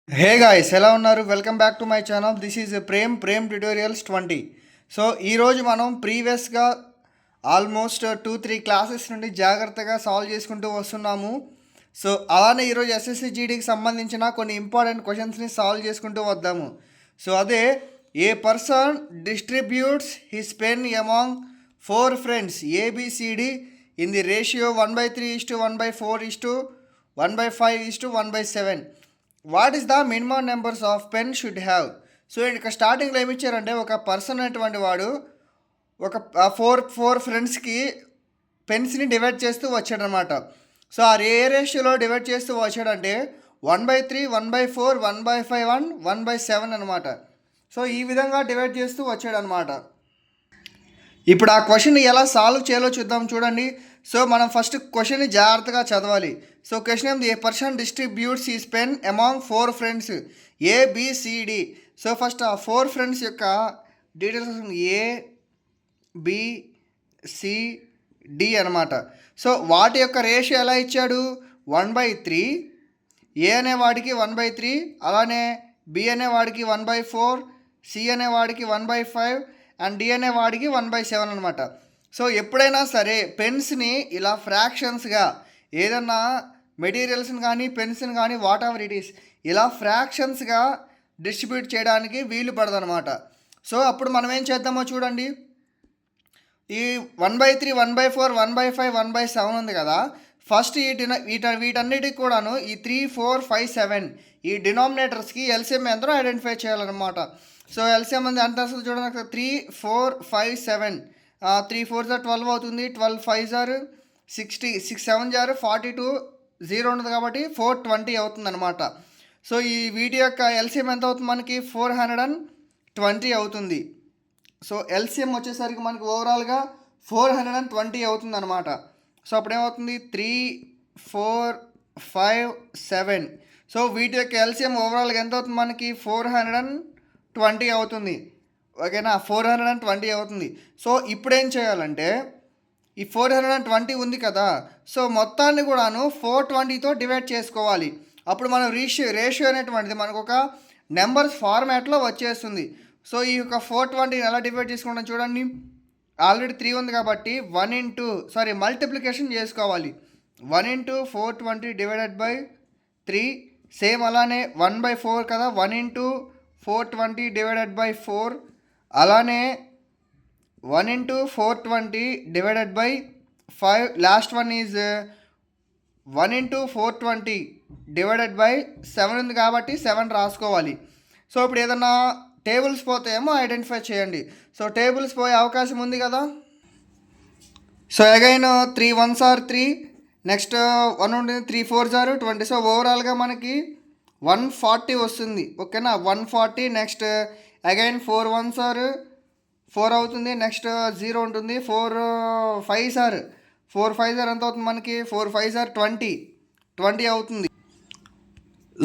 హే guys ఎలా ఉన్నారు? Welcome back to my channel. This is Prem tutorials 20. So ఈరోజు మనం ప్రీవియస్గా ఆల్మోస్ట్ 2-3 క్లాసెస్ నుండి జాగ్రత్తగా సాల్వ్ చేసుకుంటూ వస్తున్నాము. సో అలానే ఈరోజు ఎస్ఎస్సి జీడీకి సంబంధించిన కొన్ని ఇంపార్టెంట్ క్వశ్చన్స్ని సాల్వ్ చేసుకుంటూ వద్దాము. సో అదే, a person distributes his pen among 4 friends A B C D in the ratio 1/3:1/4:1/5:1/7. What is the minimum numbers of pen should have? So ఇక్కడ స్టార్టింగ్లో ఏమి ఇచ్చారంటే, ఒక పర్సన్ అనేటువంటి వాడు ఒక ఫోర్ ఫ్రెండ్స్కి పెన్స్ని డివైడ్ చేస్తూ వచ్చాడనమాట. సో ఆ ఏ రేషియోలో డివైడ్ చేస్తూ వచ్చాడంటే 1/3, 1/4, 1/5, 1/7 అనమాట. సో ఈ విధంగా డివైడ్ చేస్తూ వచ్చాడనమాట. ఇప్పుడు ఆ క్వశ్చన్ ఎలా సాల్వ్ చేయాలో చూద్దాం. చూడండి. సో మనం ఫస్ట్ క్వశ్చన్ని జాగ్రత్తగా చదవాలి. సో క్వశ్చన్ ఏంది? A person distributes his pen among 4 friends A B C D. So first ఆ 4 ఫ్రెండ్స్ యొక్క డీటెయిల్స్ ఏబిసిడి అనమాట. సో వాటి యొక్క రేషియో ఎలా ఇచ్చాడు? 1/3. ఏ అనేవాడికి 1/3, అలానే బి అనేవాడికి 1/4, సి అనేవాడికి 1/5 అండ్ డి అనేవాడికి 1/7 అనమాట. సో ఎప్పుడైనా సరే పెన్స్ని ఇలా ఫ్రాక్షన్స్గా, ఏదన్నా మెటీరియల్స్ని కానీ పెన్స్ని కానీ వాట్ ఎవర్ ఇట్ ఈస్, ఇలా ఫ్రాక్షన్స్గా డిస్ట్రిబ్యూట్ చేయడానికి వీలు పడదనమాట. సో అప్పుడు మనం ఏం చేద్దామో చూడండి. ఈ 1/3, 1/4, 1/5, 1/7 ఉంది కదా. ఫస్ట్ వీటన్నిటికి కూడాను ఈ 3, 4, 5, 7 ఈ డినామినేటర్స్కి ఎల్సిఎం ఎంతో ఐడెంటిఫై చేయాలన్నమాట. సో ఎల్సిఎం అంది ఎంత వస్తుంది చూడండి. 3, 4, 5, 7. 3 4 12 అవుతుంది. 12 5 60, 6 7 42, 0 ఉంటుంది కాబట్టి 420 అవుతుంది అనమాట. సో ఈ వీటి యొక్క ఎల్సిఎం ఎంత అవుతుంది మనకి? 420 అవుతుంది. సో ఎల్సిఎం వచ్చేసరికి మనకి ఓవరాల్గా 420 అవుతుంది అనమాట. సో అప్పుడేమవుతుంది? 3, 4, 5, 7. సో వీటి యొక్క ఎల్సిఎం ఓవరాల్గా ఎంత అవుతుంది మనకి? 420 అవుతుంది. ఓకేనా? 420 అవుతుంది. సో ఇప్పుడేం చేయాలంటే, ఈ 420 ఉంది కదా, సో మొత్తాన్ని కూడాను 420తో డివైడ్ చేసుకోవాలి. అప్పుడు మనం రేషియో అనేటువంటిది మనకు ఒక నెంబర్స్ ఫార్మాట్లో వచ్చేస్తుంది. సో ఈ యొక్క 420 ఎలా డివైడ్ చేసుకుంటాం చూడండి. ఆల్రెడీ 3 ఉంది కాబట్టి మల్టిప్లికేషన్ చేసుకోవాలి. 1/420 డివైడెడ్ బై 3. సేమ్ అలానే 1/4 కదా, 1/420 డివైడెడ్ బై 4. అలానే 1/420 divided by 5. Last one is 1/420 divided by 7 ఉంది కాబట్టి 7 రాసుకోవాలి. సో ఇప్పుడు ఏదన్నా టేబుల్స్ పోతాయేమో ఐడెంటిఫై చేయండి. సో టేబుల్స్ పోయే అవకాశం ఉంది కదా. So again 3 1s are 3, next 1 ఉంటుంది, 3 4s are 20. సో ఓవరాల్గా మనకి 140 వస్తుంది. ఓకేనా? 140. నెక్స్ట్ అగైన్ 4 1s are 4 అవుతుంది. నెక్స్ట్ 0 ఉంటుంది. 4 5s are 4 5s are ఎంత అవుతుంది మనకి? 4 5s are 20 అవుతుంది.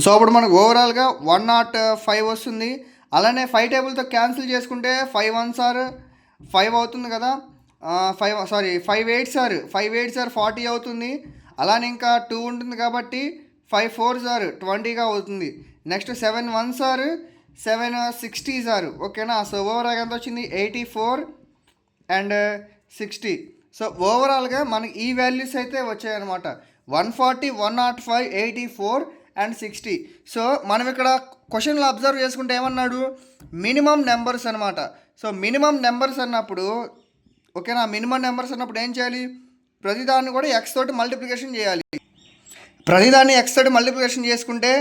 సో అప్పుడు మనకు ఓవరాల్గా 105 వస్తుంది. అలానే 5 టేబుల్తో క్యాన్సిల్ చేసుకుంటే 5 1s are 5 అవుతుంది కదా. 5 8s are 40 అవుతుంది. అలానే ఇంకా 2 ఉంటుంది కాబట్టి 5 4s are 20గా అవుతుంది. Next 7 1s are 7 60s are. ఓకేనా? సో ఓవరాల్గా ఎంత వచ్చింది? 84 అండ్ 60. సో ఓవరాల్గా మనకి ఈ వాల్యూస్ అయితే వచ్చాయన్నమాట. 140, 105, 84 అండ్ 60. సో మనం ఇక్కడ క్వశ్చన్లో అబ్జర్వ్ చేసుకుంటే ఏమన్నాడు? మినిమం నెంబర్స్ అనమాట. సో మినిమం నెంబర్స్ అన్నప్పుడు, ఓకేనా, మినిమం నెంబర్స్ అన్నప్పుడు ఏం చేయాలి? ప్రతిదాన్ని కూడా ఎక్స్ తోటి మల్టిప్లికేషన్ చేయాలి. ప్రతిదాన్ని ఎక్స్ తోటి మల్టిప్లికేషన్ చేసుకుంటే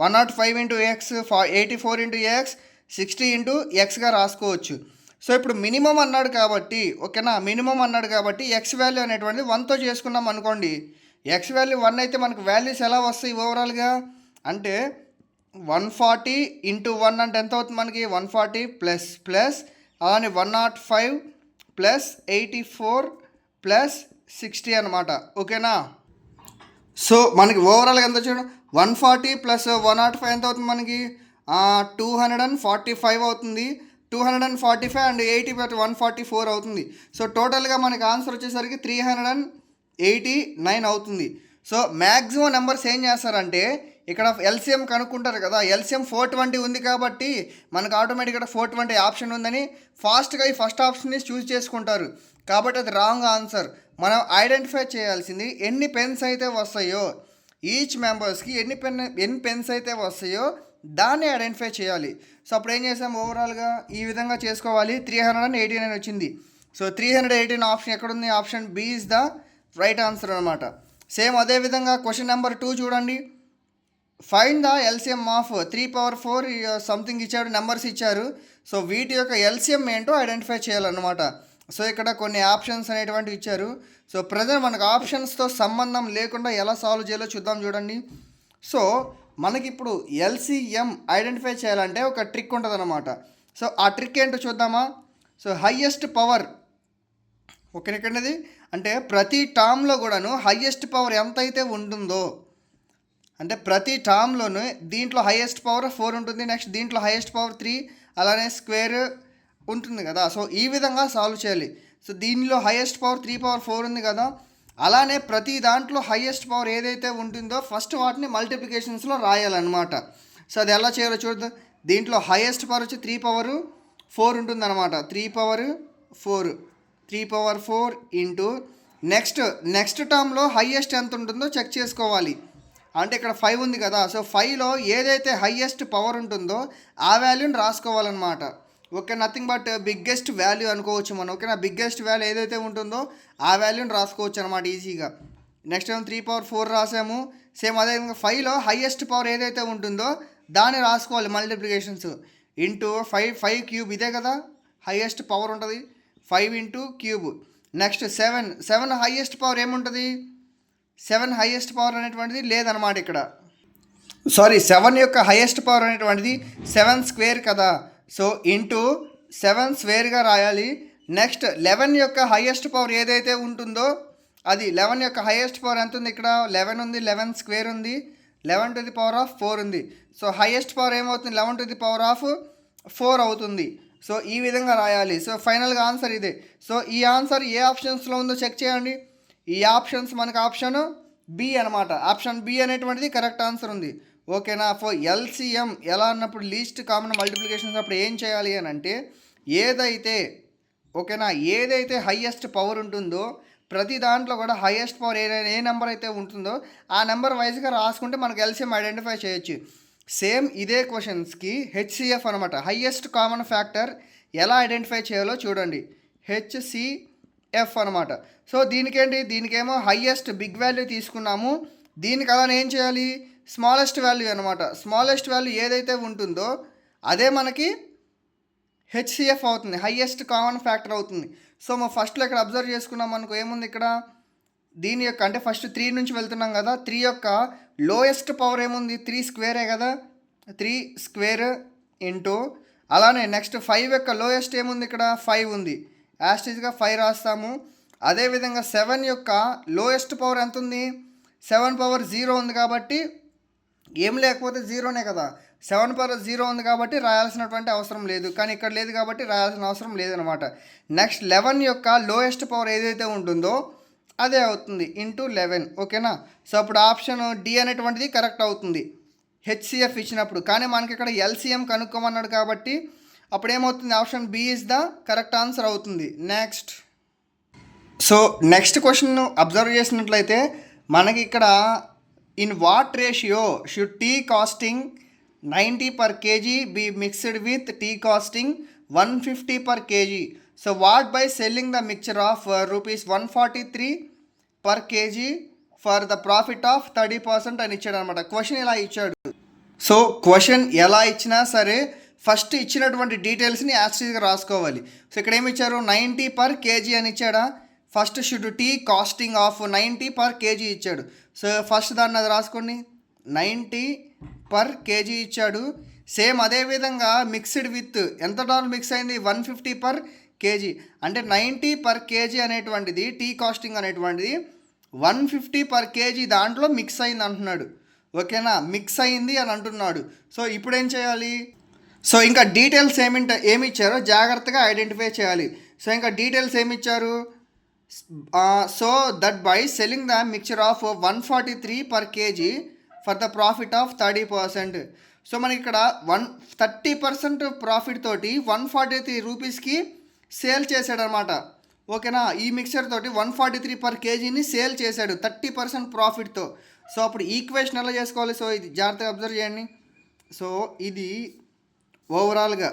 105 into x, 84 into x, 60 into ఎక్స్గా రాసుకోవచ్చు. సో ఇప్పుడు మినిమం అన్నాడు కాబట్టి, ఓకేనా, మినిమం అన్నాడు కాబట్టి ఎక్స్ వాల్యూ అనేటువంటిది 1తో చేసుకున్నాం అనుకోండి. ఎక్స్ వాల్యూ 1 అయితే మనకు వాల్యూస్ ఎలా వస్తాయి ఓవరాల్గా అంటే 140 ఇంటూ 1 అంటే ఎంత అవుతుంది మనకి? 140 ప్లస్ అలానే 105 ప్లస్ 84 ప్లస్ 60 అనమాట. ఓకేనా? సో మనకి ఓవరాల్గా ఎంత చూడండి, 140 ప్లస్ 105 ఎంత అవుతుంది మనకి? 245 అవుతుంది. 245 అండ్ 80 బట్ 144 అవుతుంది. సో టోటల్గా మనకి ఆన్సర్ వచ్చేసరికి 389 అవుతుంది. సో మ్యాక్సిమం నెంబర్స్ ఏం చేస్తారంటే ఇక్కడ ఎల్సిఎం కనుక్కుంటారు కదా, ఎల్సిఎం 420 ఉంది కాబట్టి మనకు ఆటోమేటిక్గా 420 ఆప్షన్ ఉందని ఫాస్ట్గా ఈ ఫస్ట్ ఆప్షన్ని చూస్ చేసుకుంటారు. కాబట్టి అది రాంగ్ ఆన్సర్. మనం ఐడెంటిఫై చేయాల్సింది ఎన్ని పెన్స్ అయితే వస్తాయో, ఈచ్ మెంబర్స్కి ఎన్ని పెన్స్ అయితే వస్తాయో దాన్ని ఐడెంటిఫై చేయాలి. సో అప్పుడు ఏం చేసాం, ఓవరాల్గా ఈ విధంగా చేసుకోవాలి. 389 వచ్చింది. సో 318 ఆప్షన్ ఎక్కడుంది, option B is the right answer అనమాట. సేమ్ అదేవిధంగా క్వశ్చన్ నెంబర్ 2 చూడండి. Find the LCM of 3/4 something ఇచ్చాడు, నెంబర్స్ ఇచ్చారు. సో వీటి యొక్క ఎల్సిఎం ఏంటో ఐడెంటిఫై చేయాలన్నమాట. సో ఇక్కడ కొన్ని ఆప్షన్స్ అనేటువంటివి ఇచ్చారు. సో ప్రజెంట్ మనకు ఆప్షన్స్తో సంబంధం లేకుండా ఎలా సాల్వ్ చేయాలో చూద్దాం చూడండి. సో మనకి ఇప్పుడు ఎల్సిఎం ఐడెంటిఫై చేయాలంటే ఒక ట్రిక్ ఉంటుంది అనమాట. సో ఆ ట్రిక్ ఏంటో చూద్దామా. సో హయ్యెస్ట్ పవర్ ఒకరికన్నది అంటే ప్రతి టర్మ్లో కూడాను హయ్యెస్ట్ పవర్ ఎంత అయితే ఉంటుందో, అంటే ప్రతి టర్మ్లోనూ దీంట్లో హయ్యెస్ట్ పవర్ 4 ఉంటుంది, నెక్స్ట్ దీంట్లో హయ్యెస్ట్ పవర్ 3, అలానే స్క్వేర్ ఉంటుంది కదా. సో ఈ విధంగా సాల్వ్ చేయాలి. సో దీనిలో హయ్యెస్ట్ పవర్ 3/4 ఉంది కదా, అలానే ప్రతి దాంట్లో హయ్యెస్ట్ పవర్ ఏదైతే ఉంటుందో ఫస్ట్ వాటిని మల్టిప్లికేషన్స్లో రాయాలన్నమాట. సో అది ఎలా చేయాలో చూద్దాం. దీంట్లో హయ్యెస్ట్ పవర్ వచ్చి 3/4 ఉంటుందన్నమాట. 3/4 ఇంటూ నెక్స్ట్ టర్మ్లో హయ్యెస్ట్ ఎంత ఉంటుందో చెక్ చేసుకోవాలి. అంటే ఇక్కడ 5 ఉంది కదా, సో 5లో ఏదైతే హయ్యెస్ట్ పవర్ ఉంటుందో ఆ వాల్యూని రాసుకోవాలన్నమాట. Okay, nothing but biggest value అనుకోవచ్చు మనం. ఓకేనా, బిగ్గెస్ట్ వాల్యూ ఏదైతే ఉంటుందో ఆ వాల్యూని రాసుకోవచ్చు అనమాట ఈజీగా. నెక్స్ట్ ఏమో 3/4 రాసాము. సేమ్ అదేవిధంగా 5లో హయ్యెస్ట్ పవర్ ఏదైతే ఉంటుందో దాన్ని రాసుకోవాలి మల్టిప్లికేషన్స్. ఇంటూ 5 క్యూబ్, ఇదే కదా హయ్యెస్ట్ పవర్ ఉంటుంది, 5 into cube. Next 7 highest power ఏముంటుంది, 7 హయ్యెస్ట్ పవర్ అనేటువంటిది లేదనమాట ఇక్కడ. 7 యొక్క హయ్యెస్ట్ పవర్ అనేటువంటిది 7 స్క్వేర్ కదా. సో ఇంటూ 7 స్క్వేర్గా రాయాలి. నెక్స్ట్ 11 యొక్క హయ్యెస్ట్ పవర్ ఏదైతే ఉంటుందో అది 11 యొక్క హయ్యెస్ట్ పవర్ ఎంత ఉంది, ఇక్కడ 11 ఉంది, 11 స్క్వేర్ ఉంది, 11⁴ ఉంది. సో హయ్యెస్ట్ పవర్ ఏమవుతుంది, 11⁴ అవుతుంది. సో ఈ విధంగా రాయాలి. సో ఫైనల్గా ఆన్సర్ ఇదే. సో ఈ ఆన్సర్ ఏ ఆప్షన్స్లో ఉందో చెక్ చేయండి. ఈ ఆప్షన్స్ మనకు ఆప్షన్ బి అనమాట. ఆప్షన్ బి అనేటువంటిది కరెక్ట్ ఆన్సర్ ఉంది. ఓకేనా. ఫర్ ఎల్సిఎం ఎలా అన్నప్పుడు లీస్ట్ కామన్ మల్టిప్లికేషన్స్ అప్పుడు ఏం చేయాలి అని అంటే ఏదైతే హయ్యెస్ట్ పవర్ ఉంటుందో ప్రతి దాంట్లో కూడా హయ్యెస్ట్ పవర్ ఏ నెంబర్ అయితే ఉంటుందో ఆ నెంబర్ వైజ్గా రాసుకుంటే మనకు ఎల్సిఎం ఐడెంటిఫై చేయొచ్చు. సేమ్ ఇదే క్వశ్చన్స్కి హెచ్సిఎఫ్ అనమాట, హయ్యెస్ట్ కామన్ ఫ్యాక్టర్ ఎలా ఐడెంటిఫై చేయాలో చూడండి. హెచ్సిఎఫ్ అనమాట. సో దీనికేమో హయ్యెస్ట్ బిగ్ వాల్యూ తీసుకున్నాము, దీనికి అలానే ఏం చేయాలి, స్మాలెస్ట్ వాల్యూ అనమాట. స్మాలెస్ట్ వాల్యూ ఏదైతే ఉంటుందో అదే మనకి హెచ్సిఎఫ్ అవుతుంది, హయ్యెస్ట్ కామన్ ఫ్యాక్టర్ అవుతుంది. సో మనం ఫస్ట్లో ఇక్కడ అబ్జర్వ్ చేసుకున్నాం అనుకో, ఏముంది ఇక్కడ దీని యొక్క అంటే ఫస్ట్ 3 నుంచి వెళ్తున్నాం కదా, 3 యొక్క లోయెస్ట్ పవర్ ఏముంది, 3 స్క్వేరే కదా, 3 స్క్వేర్ ఇంటూ అలానే నెక్స్ట్ 5 యొక్క లోయెస్ట్ ఏముంది, ఇక్కడ 5 ఉంది, యాస్టీజ్గా 5 రాస్తాము. అదేవిధంగా 7 యొక్క లోయెస్ట్ పవర్ ఎంత ఉంది, 7/0 ఉంది కాబట్టి ఏం లేకపోతే జీరోనే కదా, 7/0 ఉంది కాబట్టి రాయాల్సినటువంటి అవసరం లేదు, కానీ ఇక్కడ లేదు కాబట్టి రాయాల్సిన అవసరం లేదనమాట. నెక్స్ట్ 11 యొక్క లోయెస్ట్ పవర్ ఏదైతే ఉంటుందో అదే అవుతుంది ఇంటూ 11. ఓకేనా. సో అప్పుడు ఆప్షన్ డి అనేటువంటిది కరెక్ట్ అవుతుంది హెచ్సిఎఫ్ ఇచ్చినప్పుడు. కానీ మనకి ఇక్కడ ఎల్సిఎం కనుక్కోమన్నాడు కాబట్టి అప్పుడు ఏమవుతుంది, option B is the correct answer అవుతుంది. నెక్స్ట్ క్వశ్చన్ అబ్జర్వ్ చేసినట్లయితే మనకి ఇక్కడ in what ratio should tea costing 90 per kg be mixed with tea costing 150 per kg. So what by selling the mixture of rupees 143 per kg for the profit of 30% అని ఇచ్చాడు అనమాట. Question ఇలా ఇచ్చాడు. So question ఎలా ఇచ్చినా సరే first ఇచ్చినటువంటి డీటెయిల్స్ని యాస్టీస్గా రాసుకోవాలి. సో ఇక్కడ ఏమి ఇచ్చారు, 90 per kg అని ఇచ్చాడా, first should tea costing of 90 per kg ఇచ్చాడు. సో ఫస్ట్ దాన్ని అది రాసుకోండి, 90 per kg ఇచ్చాడు. సేమ్ అదేవిధంగా మిక్స్డ్ విత్ ఎంత డాలర్ మిక్స్ అయింది, 150 per kg. అంటే 90 per kg అనేటువంటిది టీ కాస్టింగ్ అనేటువంటిది 150 per kg దాంట్లో మిక్స్ అయింది అంటున్నాడు. ఓకేనా, మిక్స్ అయింది అని అంటున్నాడు. సో ఇప్పుడు ఏం చేయాలి, సో ఇంకా డీటెయిల్స్ ఏమి ఇచ్చారో జాగ్రత్తగా ఐడెంటిఫై చేయాలి. సో ఇంకా డీటెయిల్స్ ఏమి ఇచ్చారు, so that by selling the mixture of 143 per kg for the profit of 30%. So మనకి ఇక్కడ 30% ప్రాఫిట్ తోటి 143 రూపీస్కి సేల్ చేశాడనమాట. ఓకేనా, ఈ మిక్చర్ తోటి 143 పర్ కేజీని సేల్ చేశాడు 30% ప్రాఫిట్తో. సో అప్పుడు ఈక్వేషన్ ఎలా చేసుకోవాలి? సో ఇది జాగ్రత్తగా అబ్జర్వ్ చేయండి. సో ఇది ఓవరాల్గా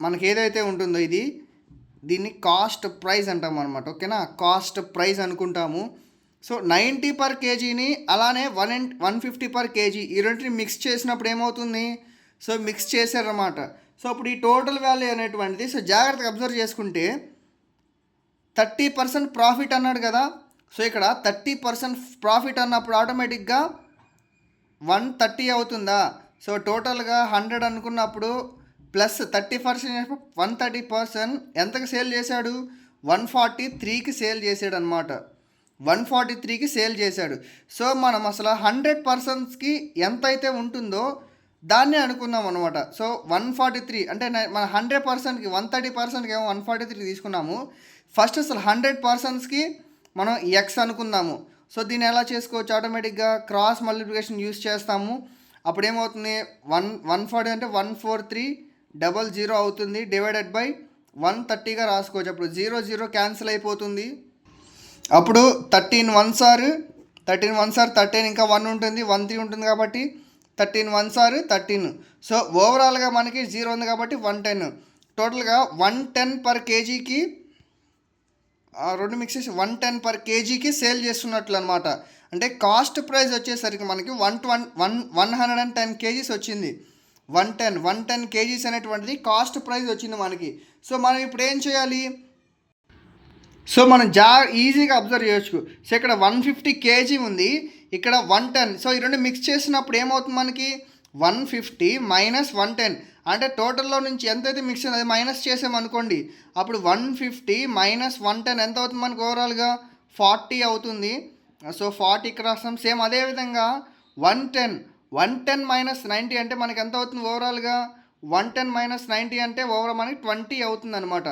మనకి ఏదైతే ఉంటుందో దీన్ని కాస్ట్ ప్రైస్ అంటాం అనమాట. ఓకేనా, కాస్ట్ ప్రైస్ అనుకుంటాము. సో 90 పర్ కేజీని అలానే 150 పర్ కేజీ ఈ రెండింటిని మిక్స్ చేసినప్పుడు ఏమవుతుంది? సో మిక్స్ చేశారన్నమాట. సో అప్పుడు ఈ టోటల్ వాల్యూ అనేటువంటిది సో జాగ్రత్తగా అబ్జర్వ్ చేసుకుంటే 30% ప్రాఫిట్ అన్నాడు కదా. సో ఇక్కడ 30% ప్రాఫిట్ అన్నప్పుడు ఆటోమేటిక్గా 130 అవుతుందా? సో టోటల్గా 100 అనుకున్నప్పుడు ప్లస్ 30% 130% ఎంతకు సేల్ చేశాడు? 143కి సేల్ చేశాడు అనమాట. 143కి సేల్ చేశాడు. సో మనం అసలు 100%కి ఎంత అయితే ఉంటుందో దాన్ని అనుకుందాం అనమాట. సో 143 అంటే మన 100%కి 130%కి ఏమో 143 తీసుకున్నాము. ఫస్ట్ అసలు 100%కి మనం ఎక్స్ అనుకుందాము. సో దీన్ని ఎలా చేసుకోవచ్చు? ఆటోమేటిక్గా క్రాస్ మల్టిప్లికేషన్ యూస్ చేస్తాము. అప్పుడు ఏమవుతుంది? 140 అంటే 14300 అవుతుంది, డివైడెడ్ బై 130గా రాసుకోవచ్చు. అప్పుడు 0 0 క్యాన్సిల్ అయిపోతుంది. అప్పుడు 13 1s are 13 ఇంకా 1 ఉంటుంది, 13 ఉంటుంది కాబట్టి 13 1s are 13. సో ఓవరాల్గా మనకి 0 ఉంది కాబట్టి 110. టోటల్గా 110 పర్ కేజీకి రెండు మిక్సెస్ 110 పర్ కేజీకి సేల్ చేస్తున్నట్లు అనమాట. అంటే కాస్ట్ ప్రైస్ వచ్చేసరికి మనకి 110 కేజీస్ వచ్చింది. 110 కేజీస్ అనేటువంటిది కాస్ట్ ప్రైస్ వచ్చింది మనకి. సో మనం ఇప్పుడు ఏం చేయాలి? సో మనం ఈజీగా అబ్జర్వ్ చేయొచ్చు. సో ఇక్కడ 150 కేజీ ఉంది, ఇక్కడ 110. సో ఈ రెండు మిక్స్ చేసినప్పుడు ఏమవుతుంది మనకి? 150 మైనస్ 110 అంటే టోటల్లో నుంచి ఎంతైతే మిక్స్ అయింది అది మైనస్ చేసామనుకోండి. అప్పుడు 150 మైనస్ 110 ఎంత అవుతుంది మనకు? ఓవరాల్గా 40 అవుతుంది. సో 40 ఇక్కడ రాస్తాం. సేమ్ అదేవిధంగా 110 మైనస్ 90 అంటే మనకి ఎంత అవుతుంది? ఓవరాల్గా 110 మైనస్ 90 అంటే ఓవరాల్ మనకి 20 అవుతుంది అనమాట.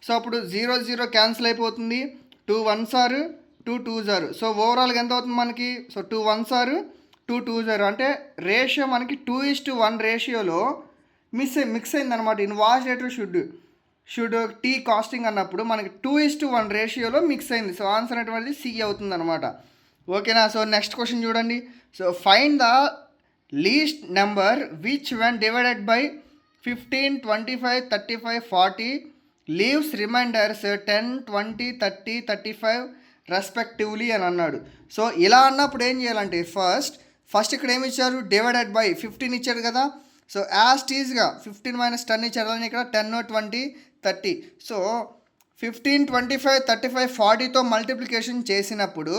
సో అప్పుడు 0 0 క్యాన్సిల్ అయిపోతుంది. 2 1s are 2 2s are. So ఓవరాల్గా ఎంత అవుతుంది మనకి? So 2 1s are 2 2s are అంటే రేషియో మనకి 2:1 రేషియోలో మిక్స్ అయింది అనమాట. In what ratio should tea costing అన్నప్పుడు మనకి 2:1 రేషియోలో మిక్స్ అయింది. సో ఆన్సర్ అనేటువంటిది సి అవుతుంది అనమాట. ఓకేనా. సో నెక్స్ట్ క్వశ్చన్ చూడండి. So find the least number which when divided by 15 25 35 40 leaves remainders 10 20 30 35 respectively అని అన్నాడు. సో ఇలా అన్నప్పుడు ఏం చేయాలంటే ఫస్ట్ ఇక్కడ ఏమి ఇచ్చారు? డివైడెడ్ బై 15 ఇచ్చాడు కదా. సో యాజ్ టీజ్గా 15 మైనస్ 10 ఇచ్చారు అని ఇక్కడ 10 20 30. సో 15 25 35 40తో మల్టిప్లికేషన్ చేసినప్పుడు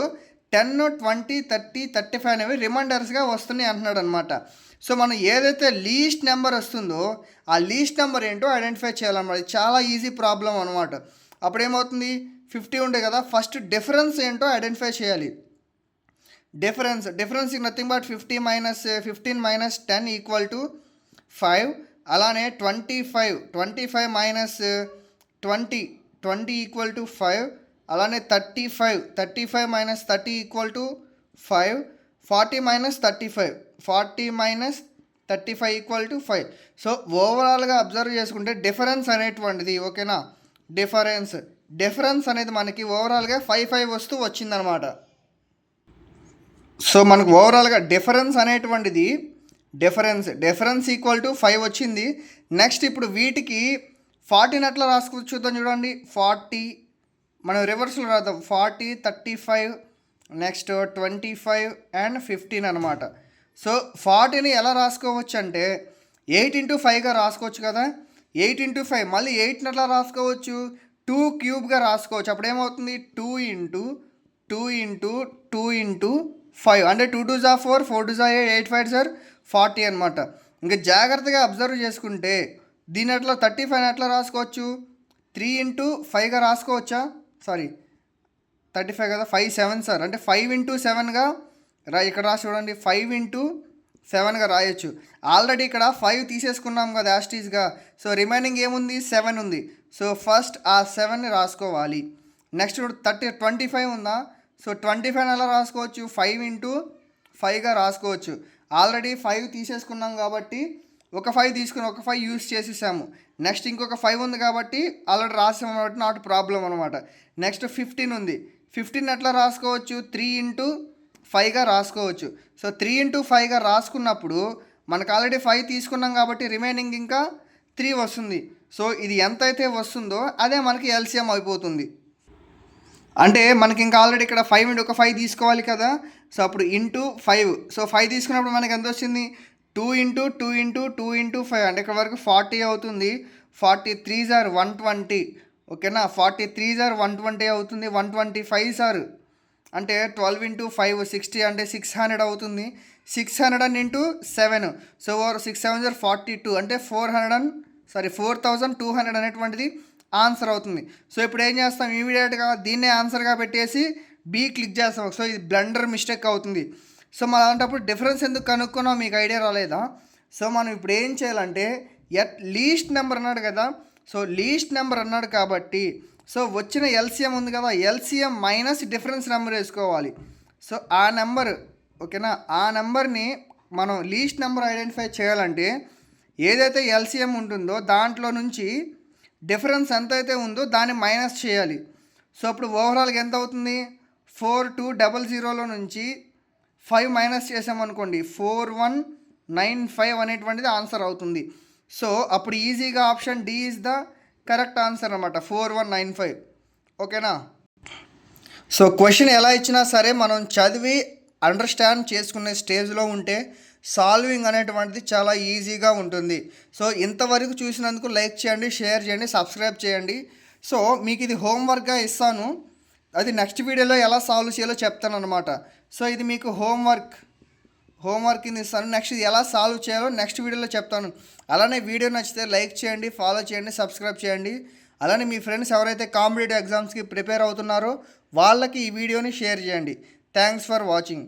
10 20 30 35 అనేవి రిమైండర్స్గా వస్తున్నాయి అంటున్నాడు అనమాట. సో మనం ఏదైతే లీస్ట్ నెంబర్ వస్తుందో ఆ లీస్ట్ నెంబర్ ఏంటో ఐడెంటిఫై చేయాలన్నమాట. ఇది చాలా ఈజీ ప్రాబ్లం అనమాట. అప్పుడు ఏమవుతుంది? 50 ఉండే కదా, ఫస్ట్ డిఫరెన్స్ ఏంటో ఐడెంటిఫై చేయాలి. Difference nothing but 15 minus 10 equal to 5. అలానే 25 మైనస్ 20 ఈక్వల్ టు 5. అలానే 35 minus 30 equal to 5. 40 minus 35 equal to 5. So ఓవరాల్గా అబ్జర్వ్ చేసుకుంటే డిఫరెన్స్ అనేటువంటిది ఓకేనా, డిఫరెన్స్ అనేది మనకి ఓవరాల్గా 5 వస్తూ వచ్చిందనమాట. సో మనకు ఓవరాల్గా డిఫరెన్స్ అనేటువంటిది డిఫరెన్స్ ఈక్వల్ టు 5 వచ్చింది. నెక్స్ట్ ఇప్పుడు వీటికి 40 ఎట్లా రాసుకోవచ్చు చూద్దాం. చూడండి 40 మనం రివర్స్లో రాద్దాం. 40 35 నెక్స్ట్ 25 అండ్ 15 అనమాట. సో 40ని ఎలా రాసుకోవచ్చు అంటే 8 into 5గా రాసుకోవచ్చు కదా. 8 into 5 మళ్ళీ 8ని ఎట్లా రాసుకోవచ్చు? 2 క్యూబ్గా రాసుకోవచ్చు. అప్పుడు ఏమవుతుంది? 2 into 2 into 5 అంటే 2 2s are 4 4 2s are 8 8 5s are 40 అనమాట. ఇంకా జాగ్రత్తగా అబ్జర్వ్ చేసుకుంటే దీని ఎట్లా 35 ఎట్లా రాసుకోవచ్చు? 3 into 5గా రాసుకోవచ్చా? సారీ 35 కదా, 5 7s are అంటే 5 into 7గా ఇక్కడ రాసి చూడండి. 5 into 7గా రాయొచ్చు. ఆల్రెడీ ఇక్కడ 5 తీసేసుకున్నాం కదా యాస్టీస్గా. సో రిమైనింగ్ ఏముంది? 7 ఉంది. సో ఫస్ట్ ఆ 7ని రాసుకోవాలి. నెక్స్ట్ 25 ఉందా? సో 25 ఎలా రాసుకోవచ్చు? 5 into 5గా రాసుకోవచ్చు. ఆల్రెడీ 5 తీసేసుకున్నాం కాబట్టి ఒక 5 తీసుకుని ఒక 5 యూస్ చేసేసాము. నెక్స్ట్ ఇంకొక 5 ఉంది కాబట్టి ఆల్రెడీ రాసాము కాబట్టి నాట్ ప్రాబ్లం అనమాట. నెక్స్ట్ 15 ఉంది. 15 ఎట్లా రాసుకోవచ్చు? 3 ఇంటూ 5గా రాసుకోవచ్చు. సో 3 ఇంటూ 5గా రాసుకున్నప్పుడు మనకు ఆల్రెడీ 5 తీసుకున్నాం కాబట్టి రిమైనింగ్ ఇంకా 3 వస్తుంది. సో ఇది ఎంతైతే వస్తుందో అదే మనకి ఎల్సిఎం అయిపోతుంది. అంటే మనకి ఇంకా ఆల్రెడీ ఇక్కడ 5 ఇంటూ ఒక 5 తీసుకోవాలి కదా. సో అప్పుడు ఇంటూ 5. సో 5 తీసుకున్నప్పుడు మనకి ఎంత వచ్చింది? 2 ఇంటూ 2 ఇంటూ 2 ఇంటూ 5 అంటే ఇక్కడ వరకు 40 అవుతుంది. 43 సార్ 120. ఓకేనా, 43 సార్ 120 అవుతుంది. 125 సార్ అంటే 12 ఇంటూ 5 60 అంటే 600 అవుతుంది. 600 ఇంటూ 7 సో 6 7 42 అంటే 4200 అనేటువంటిది ఆన్సర్ అవుతుంది. సో ఇప్పుడు ఏం చేస్తాం? ఇమీడియట్గా దీన్నే ఆన్సర్గా పెట్టేసి బి క్లిక్ చేస్తాం. సో ఇది బ్లండర్ మిస్టేక్ అవుతుంది. సో మనం అలాంటప్పుడు డిఫరెన్స్ ఎందుకు కనుక్కున్నాం మీకు ఐడియా రాలేదా? సో మనం ఇప్పుడు ఏం చేయాలంటే లీస్ట్ నెంబర్ అన్నాడు కదా. సో లీస్ట్ నెంబర్ అన్నాడు కాబట్టి సో వచ్చిన ఎల్సిఎం ఉంది కదా, ఎల్సిఎం మైనస్ డిఫరెన్స్ నెంబర్ వేసుకోవాలి. సో ఆ నెంబర్ ఓకేనా, ఆ నెంబర్ని మనం లీస్ట్ నెంబర్ ఐడెంటిఫై చేయాలంటే ఏదైతే ఎల్సిఎం ఉంటుందో దాంట్లో నుంచి డిఫరెన్స్ ఎంతైతే ఉందో దాన్ని మైనస్ చేయాలి. సో అప్పుడు ఓవరాల్గా ఎంత అవుతుంది? 4200లో నుంచి 5 మైనస్ చేసామనుకోండి 4195 అనేటువంటిది ఆన్సర్ అవుతుంది. సో అప్పుడు ఈజీగా option D is the correct answer అనమాట, 4195. ఓకేనా. సో క్వశ్చన్ ఎలా ఇచ్చినా సరే మనం చదివి అండర్స్టాండ్ చేసుకునే స్టేజ్లో ఉంటే సాల్వింగ్ అనేటువంటిది చాలా ఈజీగా ఉంటుంది. సో ఇంతవరకు చూసినందుకు లైక్ చేయండి, షేర్ చేయండి, సబ్స్క్రైబ్ చేయండి. సో మీకు ఇది హోంవర్క్గా ఇస్తాను, అది నెక్స్ట్ వీడియోలో ఎలా సాల్వ్ చేయాలో చెప్తాను అనమాట. సో ఇది మీకు హోంవర్క్ కింద ఇస్తాను. నెక్స్ట్ ఇది ఎలా సాల్వ్ చేయాలో నెక్స్ట్ వీడియోలో చెప్తాను. అలానే వీడియో నచ్చితే లైక్ చేయండి, ఫాలో చేయండి, సబ్స్క్రైబ్ చేయండి. అలానే మీ ఫ్రెండ్స్ ఎవరైతే కాంపిటేటివ్ ఎగ్జామ్స్కి ప్రిపేర్ అవుతున్నారో వాళ్ళకి ఈ వీడియోని షేర్ చేయండి. Thanks for watching.